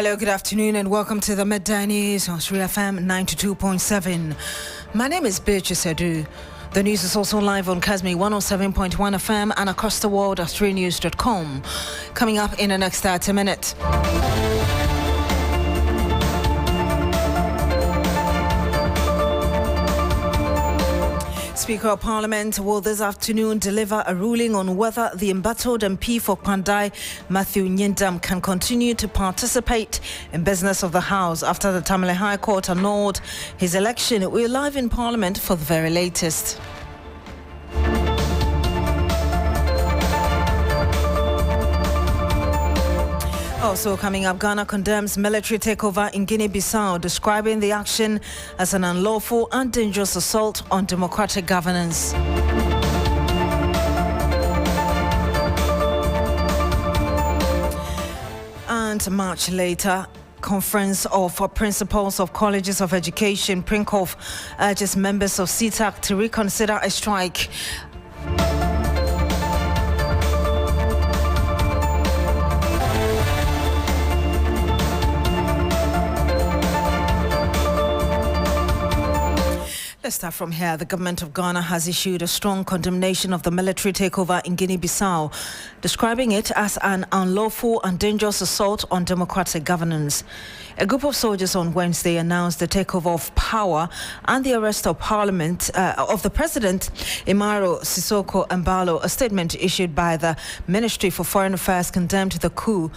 Hello, good afternoon, and welcome to the Midday News on Sri FM 92.7. My name is Beatrice. The news is also live on Kasmi 107.1 FM and across the world at SriNews.com. Coming up in the next 30 minutes. Speaker of Parliament will this afternoon deliver a ruling on whether the embattled MP for Pandai, Matthew Nyindam, can continue to participate in business of the House after the Tamale High Court annulled his election. We're live in Parliament for the very latest. Also coming up, Ghana condemns military takeover in Guinea-Bissau, describing the action as an unlawful and dangerous assault on democratic governance. And much later, Conference of Principals of Colleges of Education, PRINCOF, urges members of CTAC to reconsider a strike. Let's start from here. The government of Ghana has issued a strong condemnation of the military takeover in Guinea-Bissau, describing it as an unlawful and dangerous assault on democratic governance. A group of soldiers on Wednesday announced the takeover of power and the arrest of of the president, Imaro Sissoko Embalo. A statement issued by the Ministry for Foreign Affairs condemned the coup,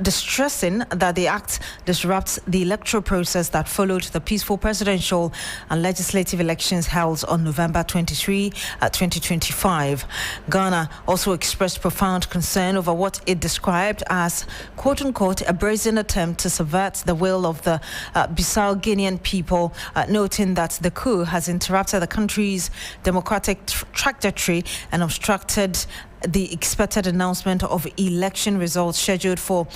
stressing that the act disrupts the electoral process that followed the peaceful presidential and legislative elections held on November 23, 2025. Ghana also expressed profound concern over what it described as, quote-unquote, a brazen attempt to subvert the will of the Bissau Guinean people, noting that the coup has interrupted the country's democratic trajectory and obstructed the expected announcement of election results scheduled for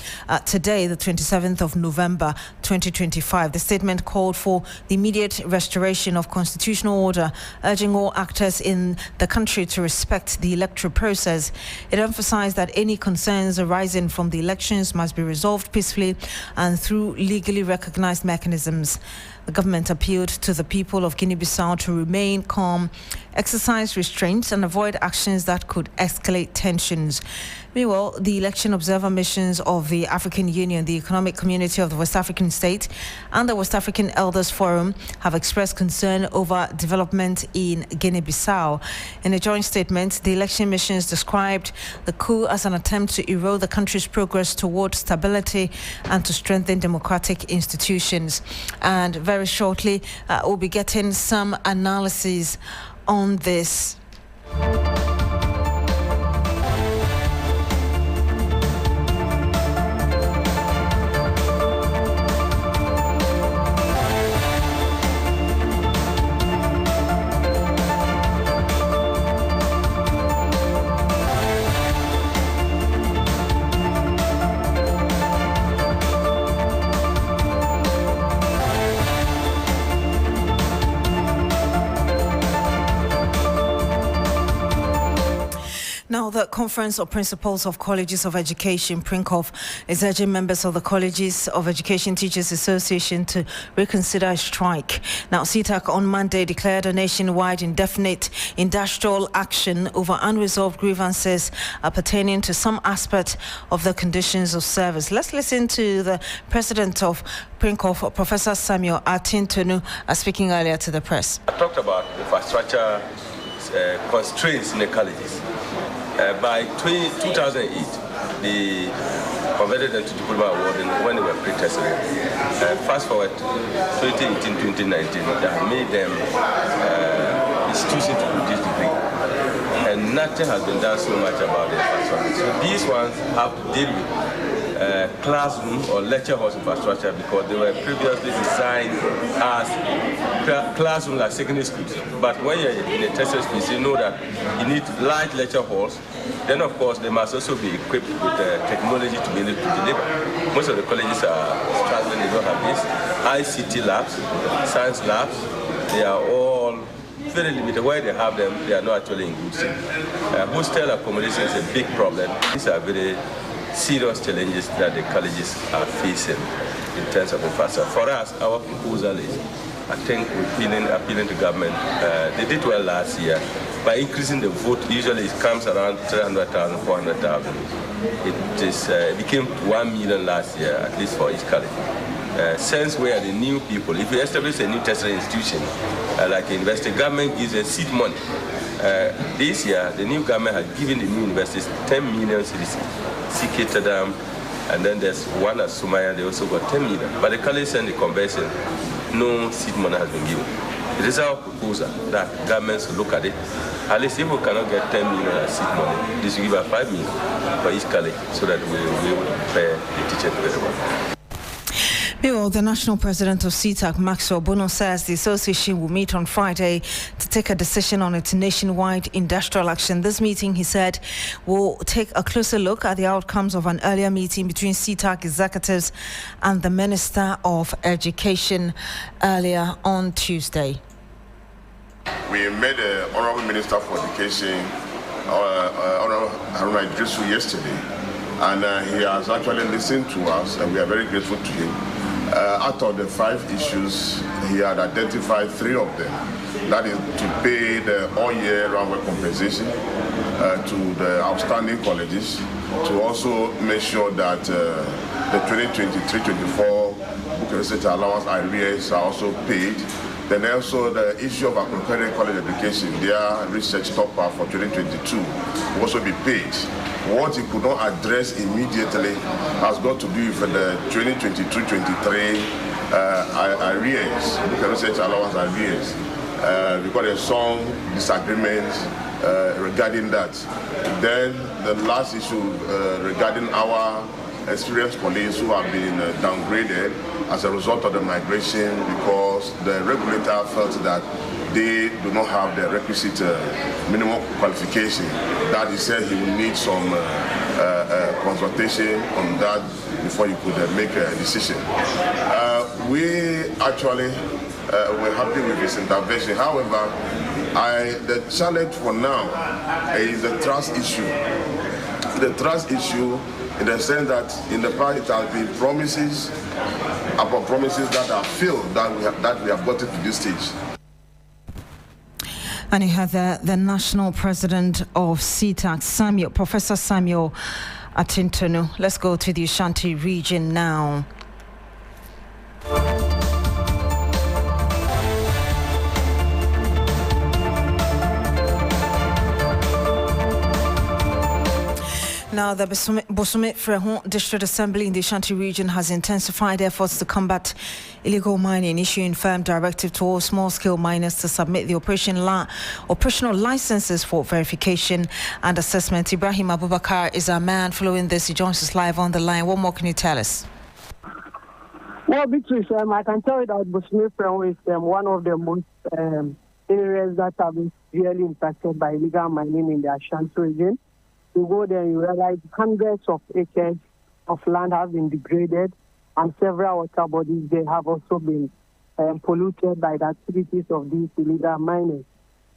today, the 27th of November 2025. The statement called for the immediate restoration of constitutional order, urging all actors in the country to respect the electoral process. It emphasized that any concerns arising from the elections must be resolved peacefully and through legally recognized mechanisms. The government appealed to the people of Guinea-Bissau to remain calm, exercise restraints, and avoid actions that could escalate tensions. Meanwhile, the election observer missions of the African Union, the Economic Community of the West African States, and the West African Elders Forum have expressed concern over development in Guinea-Bissau. In a joint statement, the election missions described the coup as an attempt to erode the country's progress toward stability and to strengthen democratic institutions. And very shortly, we'll be getting some analysis on this. Now, the Conference of Principals of Colleges of Education, PRINCOF, is urging members of the Colleges of Education Teachers Association to reconsider a strike. Now, CTAC on Monday declared a nationwide indefinite industrial action over unresolved grievances pertaining to some aspect of the conditions of service. Let's listen to the president of PRINCOF, Professor Samuel Atintonu, speaking earlier to the press. I talked about infrastructure constraints in the colleges. By 2008, they converted them to diploma awarding when they were pre-tertiary. Fast forward 2018-2019, that made them institutions to produce degree. And nothing has been done so much about the infrastructure. So these ones have to deal with classroom or lecture halls infrastructure because they were previously designed as classrooms like secondary schools. But when you're in a tertiary space, you know that you need large lecture halls. Then, of course, they must also be equipped with technology to be able to deliver. Most of the colleges are struggling, they don't have this. ICT labs, science labs, they are all very limited. Where they have them, they are not actually in good shape. Hostel accommodation is a big problem. These are very serious challenges that the colleges are facing in terms of infrastructure. For us, our proposal is, I think we're appealing to government. They did well last year. By increasing the vote, usually it comes around 300,000, 400,000. It became 1 million last year, at least for each college. Since we are the new people, if we establish a new tertiary institution, like a university, government gives a seed money. This year, the new government has given the new universities 10 million cedis, CK Tadam, and then there's one at Sumaya, they also got 10 million. But the college and the convention, no seed money has been given. It is our proposal that governments look at it. At least if we cannot get 10 million as seed money, this will give us 5 million for each college so that we will be able to prepare the teachers very well. Meanwhile, the national president of CTAC, Maxwell Bono, says the association will meet on Friday to take a decision on its nationwide industrial action. This meeting, he said, will take a closer look at the outcomes of an earlier meeting between CTAC executives and the Minister of Education earlier on Tuesday. We met the Honorable Minister for Education, Honorable Beatrice, yesterday, and he has actually listened to us, and we are very grateful to him. Out of the 5 issues, he had identified 3 of them. That is to pay the all-year round compensation to the outstanding colleges, to also make sure that the 2023-24 book and research allowance arrears are also paid. Then also the issue of accredited college education, their research top-up for 2022 will also be paid. What he could not address immediately has got to do with the 2022-23 arrears, book and research allowance arrears, because there's some disagreements regarding that. Then the last issue regarding our experienced police who have been downgraded as a result of the migration because the regulator felt that they do not have the requisite minimum qualification. That he said he will need some consultation on that before he could make a decision. We actually were happy with his intervention. However, the challenge for now is the trust issue. The trust issue in the sense that in the past it has been promises upon promises that are filled that we have gotten to this stage. And you have the national president of CTAC, Professor Samuel Atintonu. Let's go to the Ashanti region now. Now, the Bosome Frehon District Assembly in the Ashanti region has intensified efforts to combat illegal mining, issuing firm directive to all small-scale miners to submit the operational licenses for verification and assessment. Ibrahim Abubakar is our man following this. He joins us live on the line. What more can you tell us? Well, Beatrice, I can tell you that Bosome Frehon is one of the most areas that have been severely impacted by illegal mining in the Ashanti region. You go there, you realize hundreds of acres of land have been degraded, and several water bodies they have also been polluted by the activities of these illegal miners.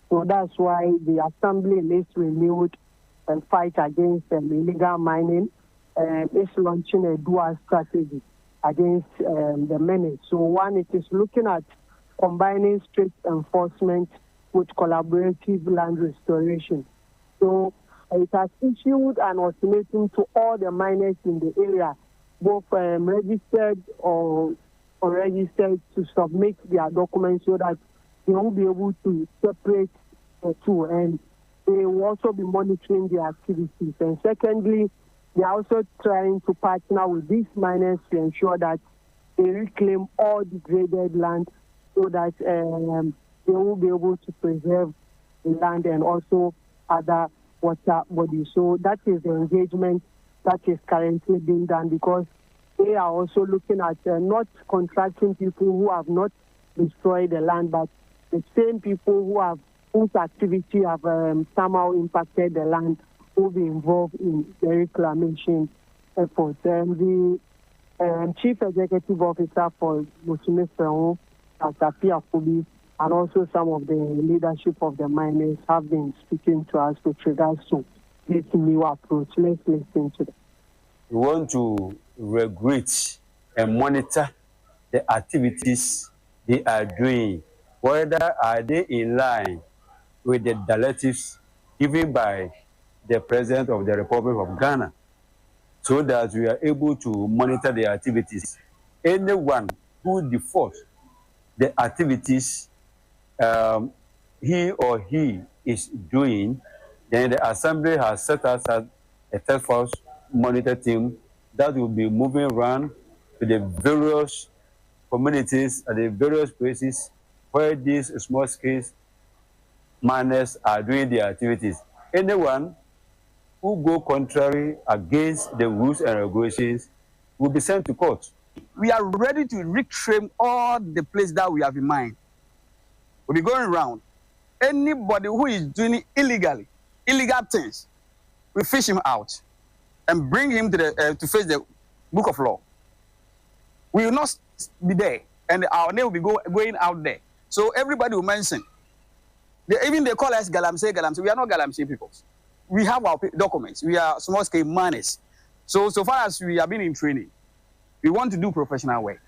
So that's why the Assembly is renewed and fight against illegal mining is launching a dual strategy against the menace. So one, it is looking at combining strict enforcement with collaborative land restoration. So it has issued an ultimatum to all the miners in the area, both registered or unregistered, to submit their documents so that they will be able to separate the two, and they will also be monitoring their activities. And secondly, they are also trying to partner with these miners to ensure that they reclaim all degraded land so that they will be able to preserve the land and also other water bodies. So that is the engagement that is currently being done, because they are also looking at not contracting people who have not destroyed the land, but the same people whose activity have somehow impacted the land will be involved in the reclamation efforts. The Chief Executive Officer for Bosome Frehon, Dr. Kubi, and also some of the leadership of the miners have been speaking to us with regards to this new approach. Let's listen to them. we want to regulate and monitor the activities they are doing, whether are they in line with the directives given by the President of the Republic of Ghana, so that we are able to monitor the activities. Anyone who defaults the activities he or he is doing, then the Assembly has set aside a task force monitor team that will be moving around to the various communities and the various places where these small-scale miners are doing their activities. Anyone who go contrary against the rules and regulations will be sent to court. We are ready to reclaim all the places that we have in mind. We'll be going around. Anybody who is doing illegal things, we fish him out and bring him to face the book of law. We will not be there, and our name will be going out there. So everybody will mention. Even they call us Galamsey. We are not Galamsey people. We have our documents. We are small-scale miners. So far as we have been in training, we want to do professional work.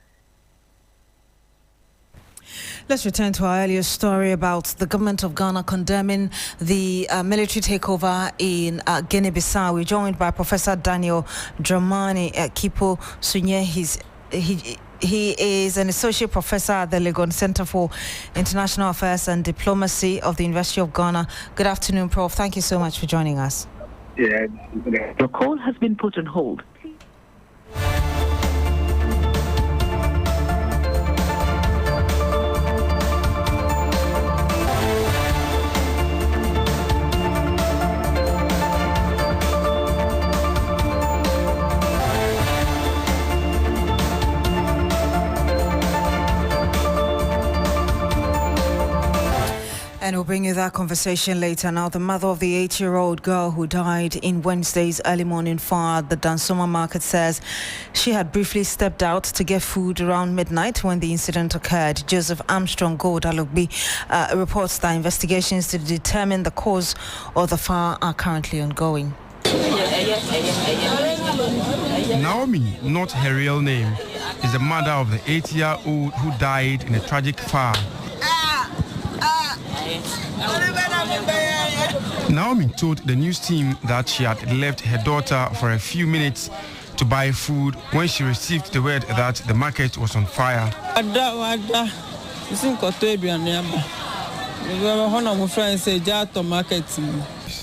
Let's return to our earlier story about the government of Ghana condemning the military takeover in Guinea-Bissau. We're joined by Professor Daniel Dramani Kipo Sunye. He is an associate professor at the Legon Center for International Affairs and Diplomacy of the University of Ghana. Good afternoon, Prof. Thank you so much for joining us. Yeah. Your call has been put on hold. And we'll bring you that conversation later. Now, the mother of the 8-year-old girl who died in Wednesday's early morning fire at the Dansoma market says she had briefly stepped out to get food around midnight when the incident occurred. Joseph Armstrong Goldalogby reports that investigations to determine the cause of the fire are currently ongoing. Naomi, not her real name, is the mother of the 8-year-old who died in a tragic fire. Naomi told the news team that she had left her daughter for a few minutes to buy food when she received the word that the market was on fire.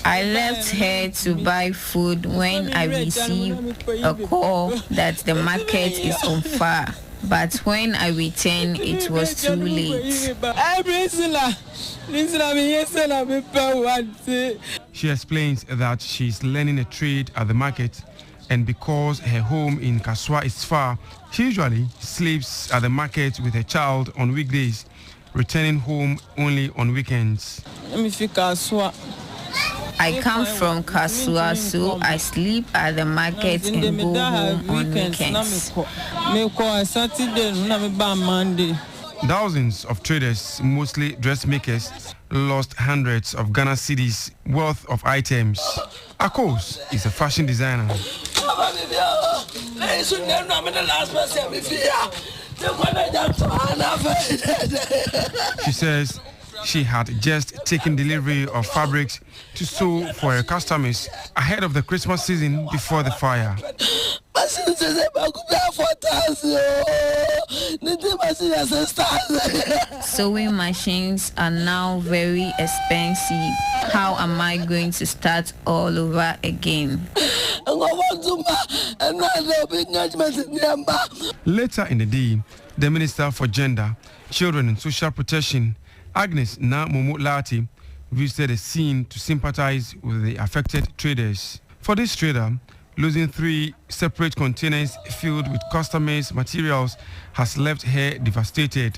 I left her to buy food when I received a call that the market is on fire. But when I returned, it was too late. She explains that she's learning a trade at the market, and because her home in Kaswa is far, she usually sleeps at the market with her child on weekdays, returning home only on weekends. I come from Kasua, so I sleep at the market and go home on weekends. Thousands of traders, mostly dressmakers, lost hundreds of Ghana cedis worth of items. Akos is a fashion designer. She says she had just taken delivery of fabrics to sew for her customers ahead of the Christmas season before the fire. Sewing machines are now very expensive. How am I going to start all over again? Later in the day, the Minister for Gender, Children and Social Protection, Agnes Lati, visited the scene to sympathize with the affected traders. For this trader, losing 3 separate containers filled with customers' materials has left her devastated.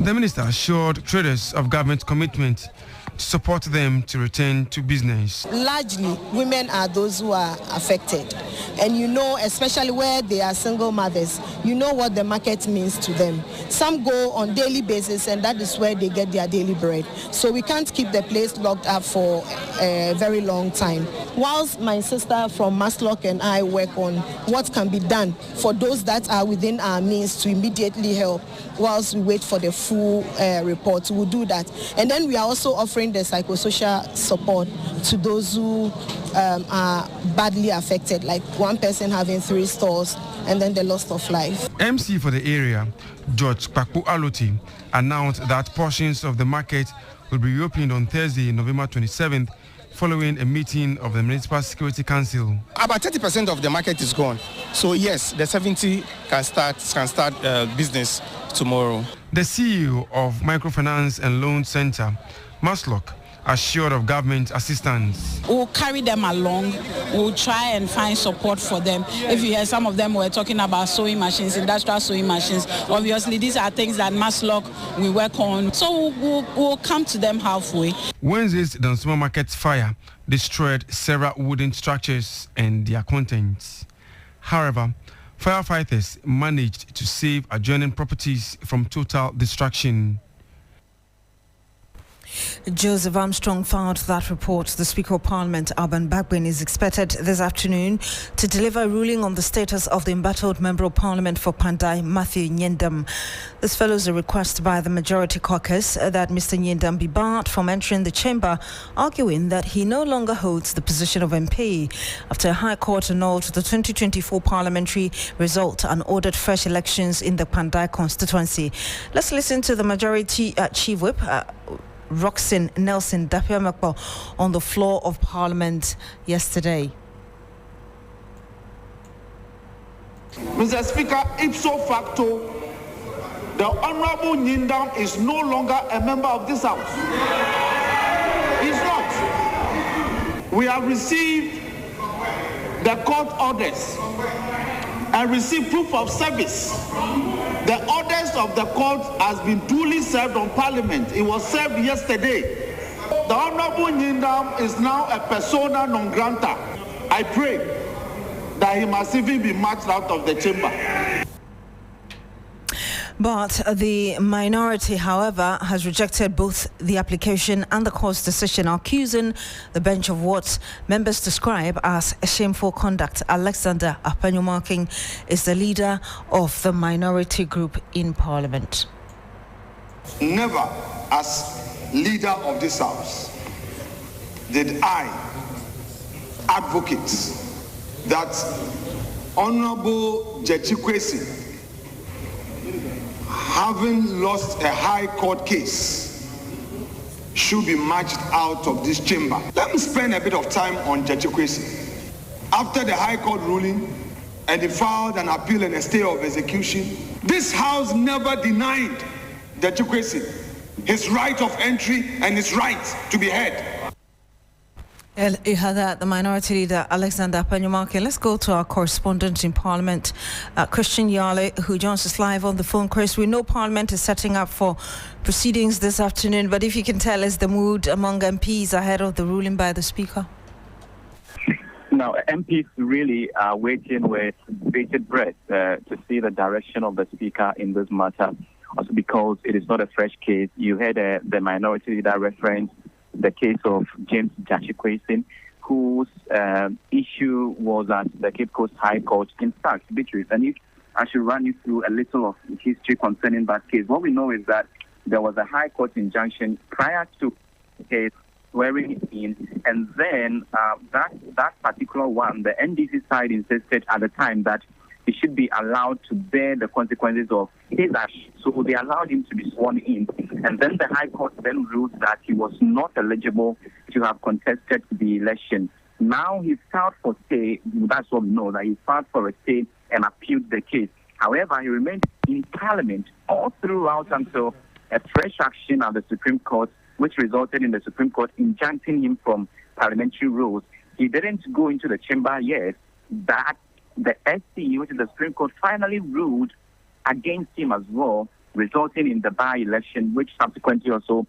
The minister assured traders of government commitment to support them to return to business. Largely, women are those who are affected. And you know, especially where they are single mothers, you know what the market means to them. Some go on daily basis, and that is where they get their daily bread. So we can't keep the place locked up for a very long time. Whilst my sister from Maslock and I work on what can be done for those that are within our means to immediately help, whilst we wait for the full report, we'll do that. And then we are also offering the psychosocial support to those who are badly affected, like one person having 3 stores and then the loss of life. MC for the area, George Kpakpo Aloti, announced that portions of the market will be reopened on Thursday, November 27th, following a meeting of the Municipal Security Council. About 30% of the market is gone. So yes, the 70 can start business tomorrow. The CEO of Microfinance and Loan Center, Maslock, assured of government assistance. We'll carry them along. We'll try and find support for them. If you hear some of them were talking about sewing machines, industrial sewing machines, obviously these are things that Maslock we work on. So we'll come to them halfway. Wednesday's Dansuma Market fire destroyed several wooden structures and their contents. However, firefighters managed to save adjoining properties from total destruction. Joseph Armstrong filed that report. The Speaker of Parliament, Alban Bagbin, is expected this afternoon to deliver a ruling on the status of the embattled Member of Parliament for Pandai, Matthew Nyendam. This follows a request by the Majority Caucus that Mr. Nyendam be barred from entering the chamber, arguing that he no longer holds the position of MP after a High Court annulled the 2024 parliamentary result and ordered fresh elections in the Pandai constituency. Let's listen to the Majority Chief Whip, Roxanne Nelson Dapiamakpo, on the floor of Parliament yesterday. Mr. Speaker, ipso facto, the Honorable Nyendam is no longer a member of this House. He's not. We have received the court orders and received proof of service. The orders of the court has been duly served on Parliament. It was served yesterday. The Honorable Nyendam is now a persona non grata. I pray that he must even be marched out of the chamber. But the minority, however, has rejected both the application and the court's decision, accusing the bench of what members describe as a shameful conduct. Alexander Apanyumaking is the leader of the minority group in Parliament. Never, as leader of this House, did I advocate that Honorable Beatrice, having lost a High Court case, should be marched out of this chamber. Let me spend a bit of time on Beatrice. After the High Court ruling, and he filed an appeal and a stay of execution, this House never denied Beatrice his right of entry and his right to be heard. You had that, the minority leader, Alexander Apanyumaking. Let's go to our correspondent in Parliament, Christian Yale, who joins us live on the phone. Chris, we know Parliament is setting up for proceedings this afternoon, but if you can tell us the mood among MPs ahead of the ruling by the Speaker. Now, MPs really are waiting with bated breath to see the direction of the Speaker in this matter, also because it is not a fresh case. You heard the minority leader reference the case of James Beatrice, whose issue was at the Cape Coast High Court. In fact, Beatrice, and if I should run you through a little of history concerning that case, what we know is that there was a High Court injunction prior to the case swearing in, and then that particular one, the NDC side insisted at the time that he should be allowed to bear the consequences of his actions. So they allowed him to be sworn in. And then the High Court then ruled that he was not eligible to have contested the election. Now he filed for stay. That's what we know, that he filed for a stay and appealed the case. However, he remained in Parliament all throughout until a fresh action at the Supreme Court, which resulted in the Supreme Court injuncting him from parliamentary roles. He didn't go into the chamber yet. That the SC, which is the Supreme Court, finally ruled against him as well, resulting in the by-election, which subsequently also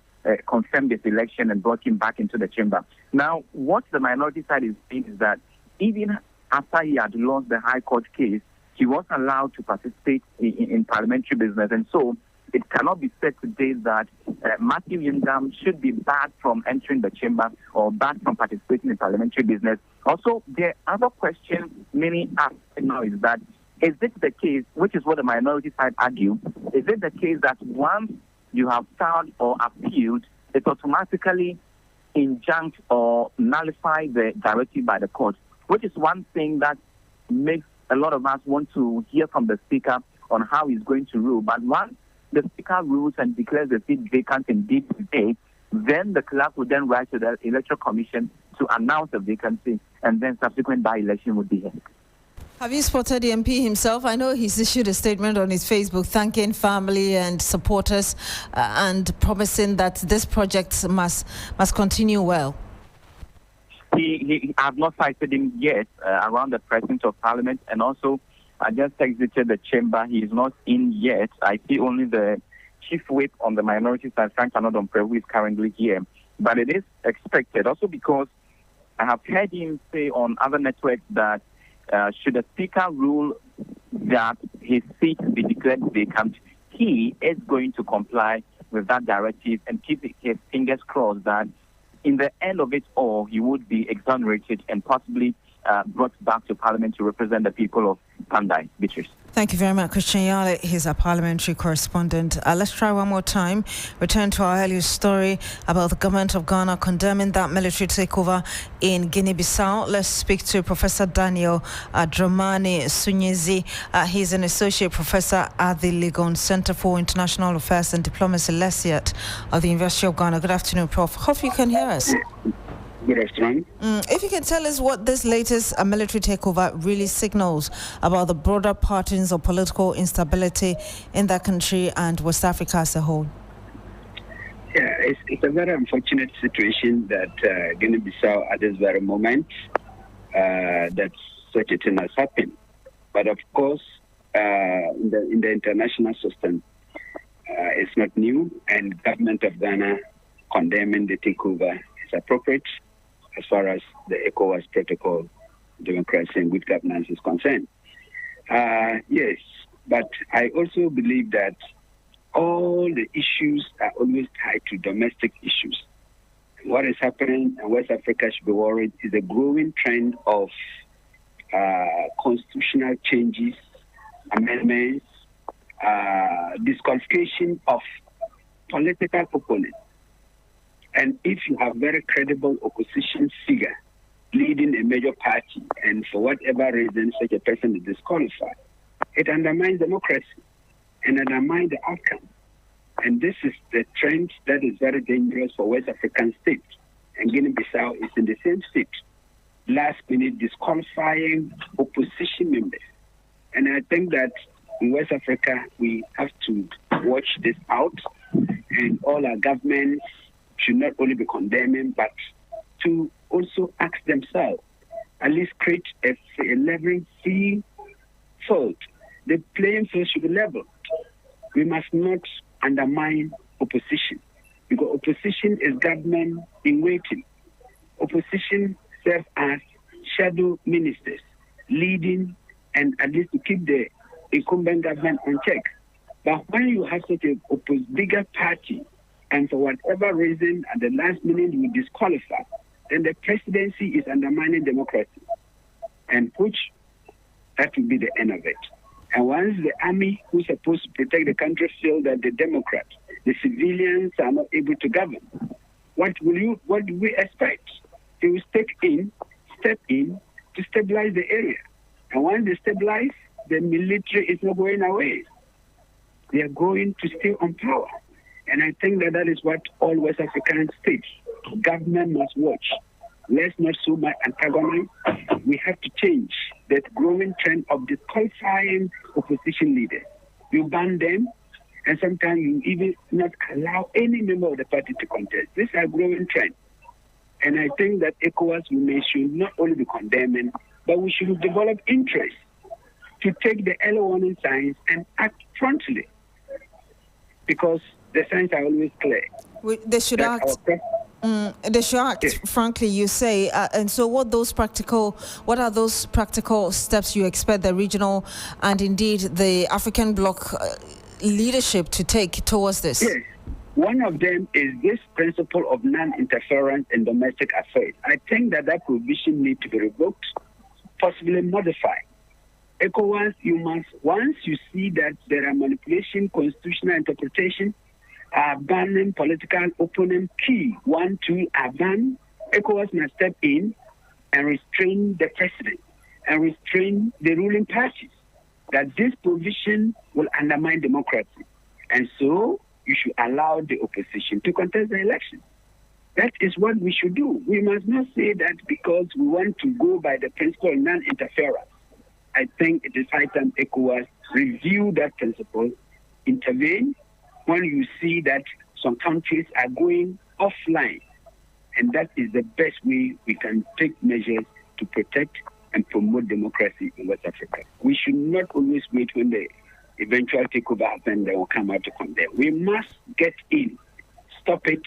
confirmed this election and brought him back into the chamber. Now, what the minority side is saying is that even after he had lost the High Court case, he was allowed to participate in parliamentary business. And so it cannot be said today that Matthew Yindam should be barred from entering the chamber or barred from participating in parliamentary business. Also, the other question many ask now is that, is it the case, which is what the minority side argue, is it the case that once you have filed or appealed, it automatically injunct or nullify the directive by the court, which is one thing that makes a lot of us want to hear from the Speaker on how he's going to rule. But once the Speaker rules and declares the seat vacant indeed today, then the clerk would then write to the Electoral Commission to announce the vacancy, and then subsequent by-election would be held. Have you spotted the MP himself? I know he's issued a statement on his Facebook thanking family and supporters and promising that this project must continue well. I have not cited him yet around the President of Parliament, and also I just exited the chamber. He is not in yet. I see only the Chief Whip on the minority side, Frank Anodompe, who is currently here. But it is expected, also because I have heard him say on other networks that should the Speaker rule that his seat be declared vacant, he is going to comply with that directive and keep his fingers crossed that in the end of it all, he would be exonerated and possibly brought back to Parliament to represent the people of Pandai. Beatrice. Thank you very much, Christian Yale. He's a parliamentary correspondent. Let's try one more time. Return to our earlier story about the government of Ghana condemning that military takeover in Guinea-Bissau. Let's speak to Professor Daniel Dramani Sunyezi. He's an associate professor at the Legon Center for International Affairs and Diplomacy, LESIAT, of the University of Ghana. Good afternoon, Prof. Hope you can hear us. Good afternoon. If you can tell us what this latest military takeover really signals about the broader patterns of political instability in that country and West Africa as a whole. Yeah, it's a very unfortunate situation that Guinea-Bissau at this very moment that such a thing has happened. But of course, in the international system, it's not new, and government of Ghana condemning the takeover is appropriate as far as the ECOWAS protocol, democracy and good governance is concerned. Yes, but I also believe that all the issues are always tied to domestic issues. What is happening in West Africa should be worried is a growing trend of constitutional changes, amendments, disqualification of political opponents. And if you have very credible opposition figure leading a major party, and for whatever reason such a person is disqualified, it undermines democracy and undermines the outcome. And this is the trend that is very dangerous for West African states. And Guinea-Bissau is in the same state. Last minute disqualifying opposition members. And I think that in West Africa, we have to watch this out, and all our governments should not only be condemning, but to also ask themselves, at least create a leveling field. The playing field should be leveled. We must not undermine opposition, because opposition is government in waiting. Opposition serve as shadow ministers, leading and at least to keep the incumbent government on check. But when you have such a bigger party, and for whatever reason, at the last minute you disqualify, then the presidency is undermining democracy, and which that will be the end of it. And once the army, who's supposed to protect the country, feel that the Democrats, the civilians are not able to govern, what do we expect? They will step in to stabilize the area. And once they stabilize, the military is not going away. They are going to stay on power. And I think that is what all West African states, government must watch. Let's not so much antagonize. We have to change that growing trend of disqualifying opposition leaders. You ban them, and sometimes you even not allow any member of the party to contest. This is a growing trend. And I think that ECOWAS should not only be condemning, but we should develop interest to take the early warning signs and act promptly. Because The signs are always clear. They should act. They should act. Yes. Frankly, you say. And so, what are those practical steps you expect the regional and indeed the African bloc leadership to take towards this? Yes. One of them is this principle of non-interference in domestic affairs. I think that provision needs to be revoked, possibly modified. ECOWAS, once you see that there are manipulation, constitutional interpretation, banning political opponent, key 1, 2 are banned, ECOWAS must step in and restrain the president and restrain the ruling parties, that this provision will undermine democracy. And so you should allow the opposition to contest the election. That is what we should do. We must not say that because we want to go by the principle of non-interference. I think it is high time ECOWAS review that principle, intervene when you see that some countries are going offline. And that is the best way we can take measures to protect and promote democracy in West Africa. We should not always wait when the eventual takeover happens, they will come out to condemn. We must get in, stop it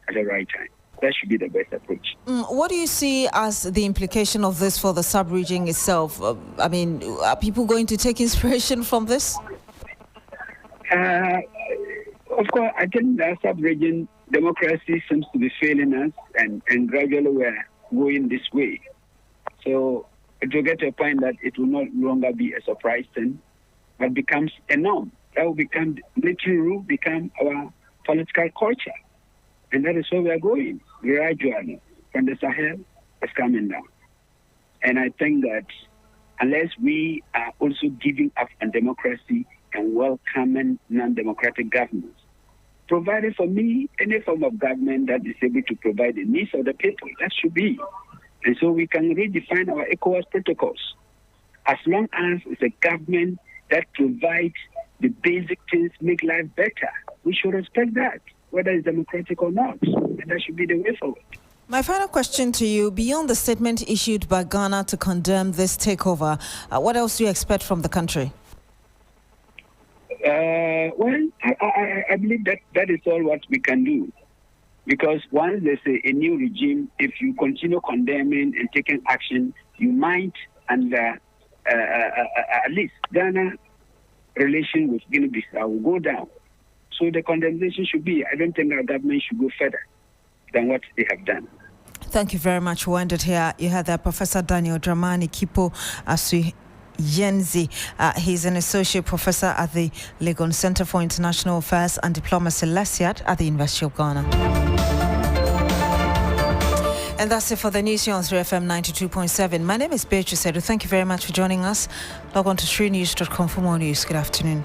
at the right time. That should be the best approach. What do you see as the implication of this for the sub-region itself? I mean, are people going to take inspiration from this? Of course, I think that sub-region democracy seems to be failing us, and gradually we're going this way. So it will get to a point that it will no longer be a surprise thing, but becomes a norm. That will become military rule, become our political culture. And that is where we are going, gradually. From the Sahel, it's coming down. And I think that unless we are also giving up on democracy and welcoming non-democratic governments, provided for me any form of government that is able to provide the needs of the people, that should be. And so we can redefine our ECOWAS protocols. As long as it's a government that provides the basic things, make life better, we should respect that, whether it's democratic or not. And that should be the way forward. My final question to you, beyond the statement issued by Ghana to condemn this takeover, what else do you expect from the country? Well, I believe that is all what we can do. Because once there's a new regime, if you continue condemning and taking action, you might, and at least Ghana relation with Guinea-Bissau will go down. So the condemnation should be, I don't think our government should go further than what they have done. Thank you very much. We ended here. You had Professor Daniel Dramani Kipo Yenzi. He's an associate professor at the Legon Center for International Affairs and Diplomacy, LESIAD, at the University of Ghana. And that's it for the news here on 3FM 92.7. My name is Beatrice. Thank you very much for joining us. Log on to 3news.com for more news. Good afternoon.